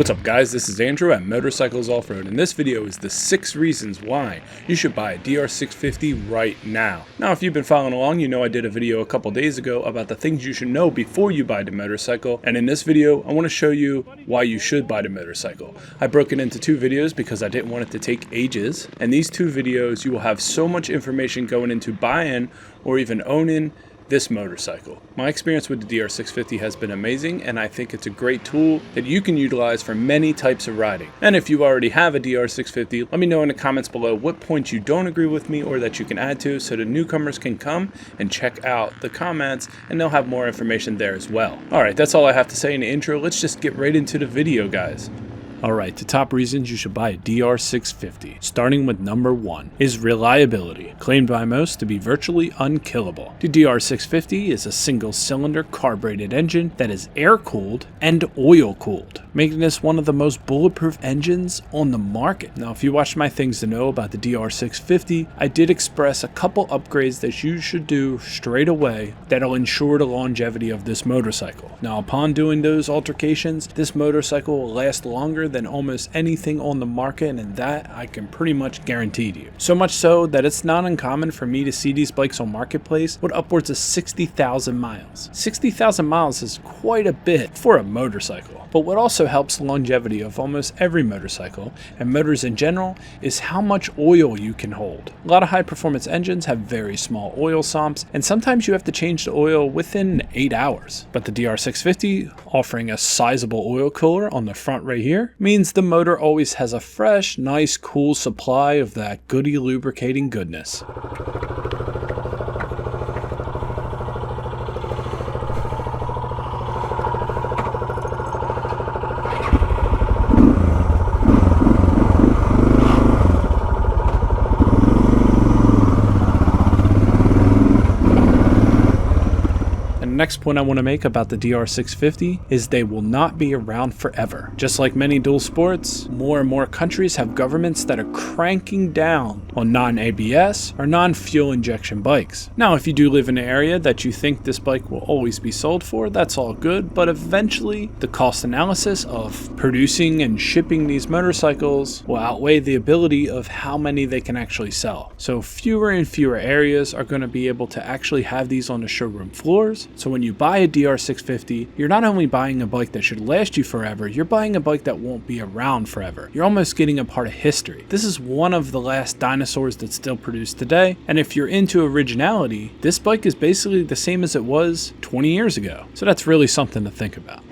What's up guys, this is Andrew at Motorcycles Offroad, and this video is the 6 reasons why you should buy a DR650 right now. Now if you've been following along, you know I did a video a couple days ago about the things you should know before you buy the motorcycle, and in this video I want to show you why you should buy the motorcycle. I broke it into 2 videos because I didn't want it to take ages, and these 2 videos you will have so much information going into buying or even owning this motorcycle. My experience with the DR650 has been amazing, and I think it's a great tool that you can utilize for many types of riding. And if you already have a DR650, let me know in the comments below what points you don't agree with me or that you can add to, so the newcomers can come and check out the comments and they'll have more information there as well. Alright, that's all I have to say in the intro. Let's just get right into the video, guys. Alright, the top reasons you should buy a DR650, starting with number 1, is reliability, claimed by most to be virtually unkillable. The DR650 is a single-cylinder carbureted engine that is air-cooled and oil-cooled, making this one of the most bulletproof engines on the market. Now, if you watched my things to know about the DR650, I did express a couple upgrades that you should do straight away that'll ensure the longevity of this motorcycle. Now, upon doing those altercations, this motorcycle will last longer than almost anything on the market, and that I can pretty much guarantee to you. So much so that it's not uncommon for me to see these bikes on Marketplace with upwards of 60,000 miles. 60,000 miles is quite a bit for a motorcycle. But what also helps the longevity of almost every motorcycle, and motors in general, is how much oil you can hold. A lot of high performance engines have very small oil sumps, and sometimes you have to change the oil within 8 hours. But the DR650, offering a sizable oil cooler on the front right here, means the motor always has a fresh, nice, cool supply of that goody lubricating goodness. Next point I want to make about the DR650 is they will not be around forever. Just like many dual sports, more and more countries have governments that are cranking down on non-ABS or non-fuel injection bikes. Now, if you do live in an area that you think this bike will always be sold for, that's all good, but eventually the cost analysis of producing and shipping these motorcycles will outweigh the ability of how many they can actually sell. So fewer and fewer areas are going to be able to actually have these on the showroom floors. So when you buy a DR650, you're not only buying a bike that should last you forever, you're buying a bike that won't be around forever. You're almost getting a part of history. This is one of the last dinosaurs that's still produced today, and if you're into originality, this bike is basically the same as it was 20 years ago. So that's really something to think about.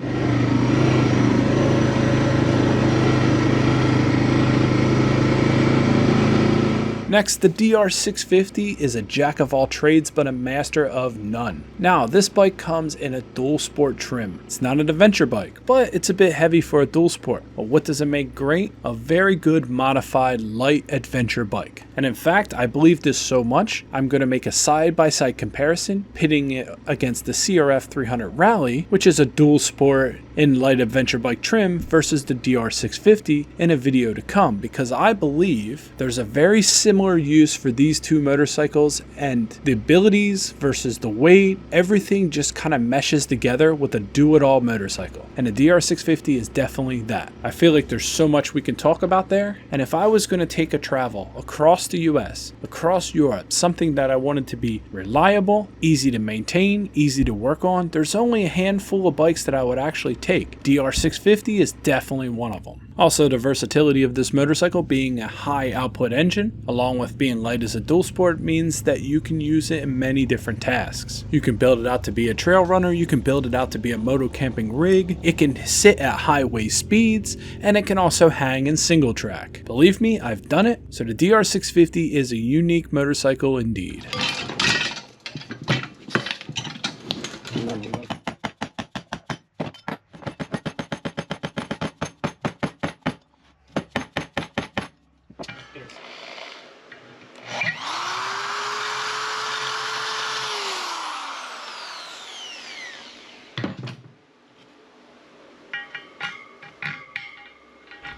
Next, the DR650 is a jack of all trades but a master of none. Now, this bike comes in a dual sport trim. It's not an adventure bike, but it's a bit heavy for a dual sport. But what does it make great? A very good modified light adventure bike. And in fact, I believe this so much, I'm going to make a side-by-side comparison, pitting it against the CRF 300 Rally, which is a dual sport in light adventure bike trim, versus the DR650 in a video to come, because I believe there's a very similar use for these 2 motorcycles, and the abilities versus the weight, everything just kind of meshes together with a do-it-all motorcycle, and the DR650 is definitely that. I feel like there's so much we can talk about there, and if I was going to take a travel across the US, across Europe, something that I wanted to be reliable, easy to maintain, easy to work on, there's only a handful of bikes that I would actually take. DR650 is definitely one of them. Also, the versatility of this motorcycle being a high output engine, along with being light as a dual sport, means that you can use it in many different tasks. You can build it out to be a trail runner, you can build it out to be a moto camping rig, it can sit at highway speeds, and it can also hang in single track. Believe me, I've done it, so the DR650 is a unique motorcycle indeed.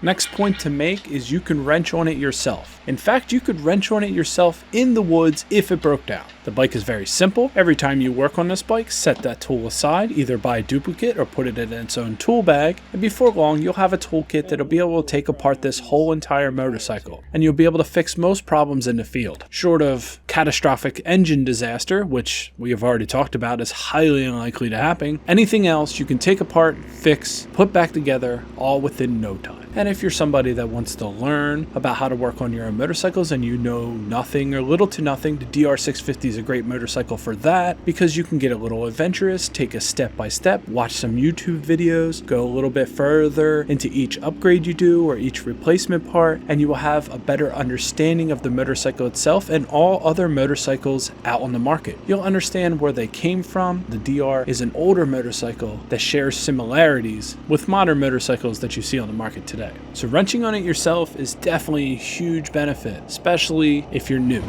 Next point to make is you can wrench on it yourself. In fact, you could wrench on it yourself in the woods if it broke down. The bike is very simple. Every time you work on this bike, set that tool aside, either buy a duplicate or put it in its own tool bag, and before long you'll have a toolkit that'll be able to take apart this whole entire motorcycle, and you'll be able to fix most problems in the field. Short of catastrophic engine disaster, which we have already talked about is highly unlikely to happen, anything else you can take apart, fix, put back together, all within no time. And if you're somebody that wants to learn about how to work on your own motorcycles and you know nothing or little to nothing, the DR650 is a great motorcycle for that, because you can get a little adventurous, take a step by step, watch some YouTube videos, go a little bit further into each upgrade you do or each replacement part, and you will have a better understanding of the motorcycle itself and all other motorcycles out on the market. You'll understand where they came from. The DR is an older motorcycle that shares similarities with modern motorcycles that you see on the market today. So wrenching on it yourself is definitely a huge benefit, especially if you're new.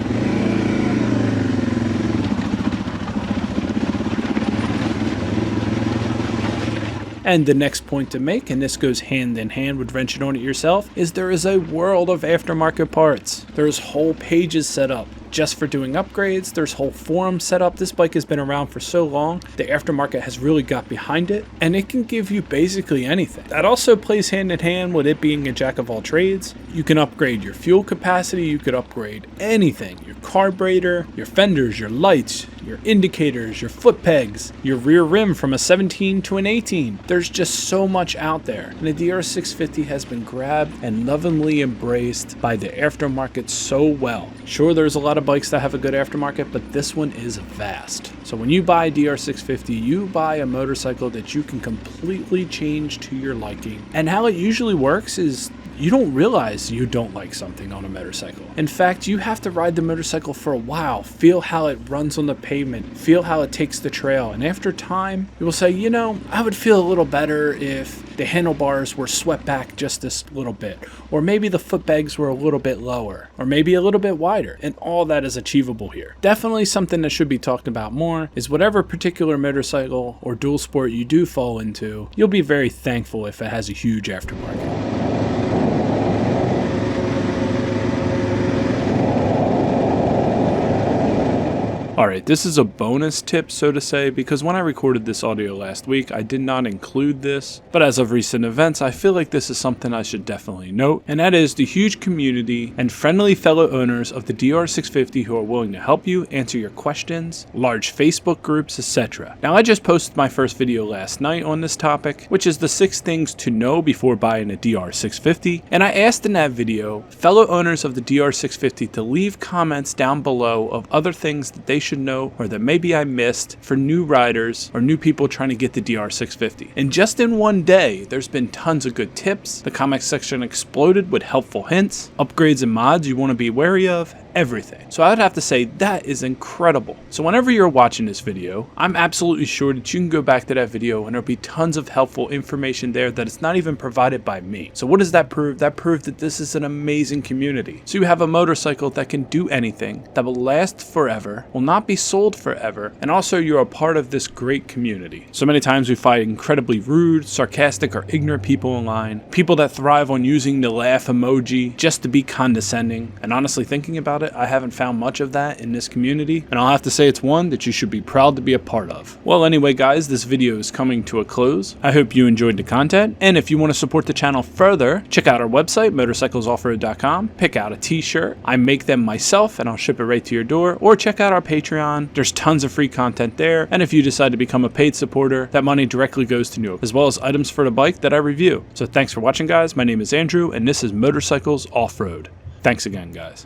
And the next point to make, and this goes hand in hand with wrenching on it yourself, is there is a world of aftermarket parts. There's whole pages set up just for doing upgrades. There's whole forums set up. This bike has been around for so long, the aftermarket has really got behind it, and it can give you basically anything. That also plays hand in hand with it being a jack of all trades. You can upgrade your fuel capacity, you could upgrade anything, your carburetor, your fenders, your lights, your indicators, your foot pegs, your rear rim from a 17 to an 18. There's just so much out there, and the DR650 has been grabbed and lovingly embraced by the aftermarket so well. Sure, there's a lot of bikes that have a good aftermarket, but this one is vast. So when you buy a DR650, you buy a motorcycle that you can completely change to your liking. And how it usually works is you don't realize you don't like something on a motorcycle. In fact, you have to ride the motorcycle for a while, feel how it runs on the pavement, feel how it takes the trail, and after time, you will say, you know, I would feel a little better if the handlebars were swept back just this little bit, or maybe the foot pegs were a little bit lower, or maybe a little bit wider, and all that is achievable here. Definitely something that should be talked about more is whatever particular motorcycle or dual sport you do fall into, you'll be very thankful if it has a huge aftermarket. Alright, this is a bonus tip, so to say, because when I recorded this audio last week, I did not include this, but as of recent events, I feel like this is something I should definitely note, and that is the huge community and friendly fellow owners of the DR650 who are willing to help you, answer your questions, large Facebook groups, etc. Now, I just posted my first video last night on this topic, which is the 6 things to know before buying a DR650, and I asked in that video fellow owners of the DR650 to leave comments down below of other things that they should know or that maybe I missed for new riders or new people trying to get the DR650. And just in one day, there's been tons of good tips. The comment section exploded with helpful hints, upgrades and mods you want to be wary of, everything. So I would have to say that is incredible. So whenever you're watching this video, I'm absolutely sure that you can go back to that video and there'll be tons of helpful information there that is not even provided by me. So what does that prove? That proves that this is an amazing community. So you have a motorcycle that can do anything, that will last forever, will not be sold forever, and also you're a part of this great community. So many times we find incredibly rude, sarcastic, or ignorant people online, people that thrive on using the laugh emoji just to be condescending, and honestly thinking about it, I haven't found much of that in this community, and I'll have to say it's one that you should be proud to be a part of. Well, anyway guys, this video is coming to a close. I hope you enjoyed the content, and if you want to support the channel further, check out our website, motorcyclesoffroad.com, pick out a t-shirt. I make them myself and I'll ship it right to your door, or check out our Patreon. There's tons of free content there, and if you decide to become a paid supporter, that money directly goes to you, as well as items for the bike that I review. So thanks for watching guys, my name is Andrew, and this is Motorcycles Off-Road. Thanks again guys.